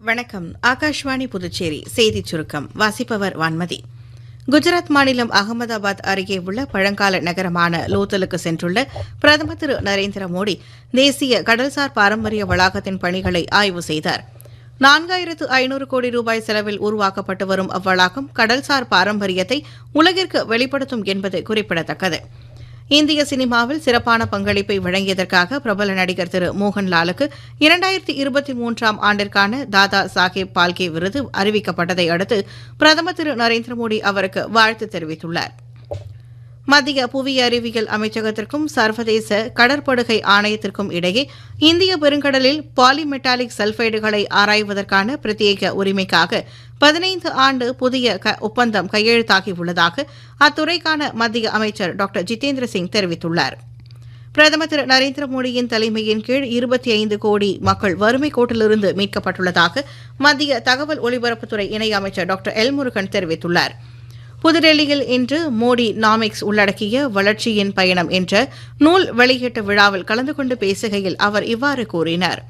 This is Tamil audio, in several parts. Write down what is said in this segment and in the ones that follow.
வணக்கம். ஆகாஷ்வாணி புதுச்சேரி செய்திச் சுருக்கம் வாசிப்பவர் வான்மதி. குஜராத் மாநிலம் அகமதாபாத் அருகே உள்ள பழங்கால நகரமான லோத்தலுக்கு சென்றுள்ள பிரதமர் திரு நரேந்திர மோடி தேசிய கடல்சார் பாரம்பரிய வளாகத்தின் பணிகளை ஆய்வு செய்தார். 4500 கோடி ரூபாய் செலவில் உருவாக்கப்பட்டு வரும் அவ்வளாகம் கடல்சார் பாரம்பரியத்தை உலகிற்கு வெளிப்படுத்தும் என்பது குறிப்பிடத்தக்கது. இந்திய சினிமாவில் சிறப்பான பங்களிப்பை வழங்கியதற்காக பிரபல நடிகர் திரு மோகன்லாலுக்கு 2023ஆம் ஆண்டிற்கான தாதா சாஹேப் பால்கே விருது அறிவிக்கப்பட்டதை அடுத்து பிரதமர் திரு நரேந்திர மோடி அவருக்கு வாழ்த்து தெரிவித்துள்ளார். மத்திய புவி அறிவியல் அமைச்சகத்திற்கும் சர்வதேச கடற்படுகை ஆணையத்திற்கும் இடையே இந்திய பெருங்கடலில் பாலிமெட்டாலிக் சல்பைடுகளை ஆராய்வதற்கான பிரத்யேக உரிமைக்காக 15 ஆண்டு புதிய ஒப்பந்தம் கையெழுத்தாகியுள்ளதாக அத்துறைக்கான மத்திய அமைச்சர் டாக்டர் ஜிதேந்திர சிங் தெரிவித்துள்ளார். பிரதமர் திரு நரேந்திர மோடியின் தலைமையின் கீழ் 25 கோடி மக்கள் வறுமை கோட்டிலிருந்து மீட்கப்பட்டுள்ளதாக மத்திய தகவல் ஒலிபரப்புத்துறை இணையமைச்சர் டாக்டர் எல் முருகன் தெரிவித்துள்ளார். புதுடெல்லியில் இன்று மோடி நாமிக்ஸ் உள்ளடக்கிய வளர்ச்சியின் பயணம் என்ற நூல் வெளியீட்டு விழாவில் கலந்து கொண்டு பேசுகையில் அவர் இவ்வாறு கூறினார்.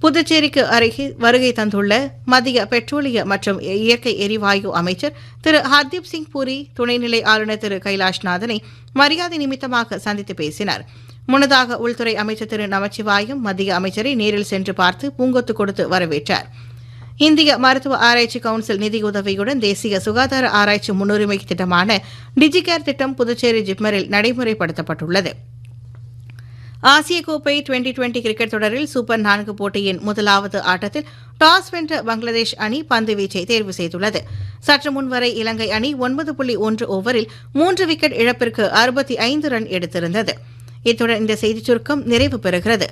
புதுச்சேரிக்கு அருகே வருகை தந்துள்ள மத்திய பெட்ரோலிய மற்றும் இயற்கை எரிவாயு அமைச்சர் திரு ஹர்தீப் சிங் பூரி துணைநிலை ஆளுநர் திரு கைலாஷ்நாதனை மரியாதை நிமித்தமாக சந்தித்து பேசினார். முன்னதாக உள்துறை அமைச்சர் திரு நமச்சிவாயம் மத்திய அமைச்சரை நேரில் சென்று பார்த்து பூங்கொத்து கொடுத்து வரவேற்றார். இந்திய மருத்துவ ஆராய்ச்சி கவுன்சில் நிதியுதவியுடன் தேசிய சுகாதார ஆராய்ச்சி முன்னுரிமை திட்டமான டிஜிகேர் திட்டம் புதுச்சேரி ஜிப்மரில் நடைமுறைப்படுத்தப்பட்டுள்ளது. ஆசிய கோப்பை டுவெண்டி கிரிக்கெட் தொடரில் சூப்பர் 4 போட்டியின் முதலாவது ஆட்டத்தில் டாஸ் வென்ற பங்களாதேஷ் அணி பந்துவீச்சை தேர்வு செய்துள்ளது. சற்று முன்வரை இலங்கை அணி 9.1 ஓவரில் 3 விக்கெட் இழப்பிற்கு 65 ரன் எடுத்திருந்தது. இத்துடன் இந்த செய்திச் சுருக்கம் நிறைவு பெறுகிறது.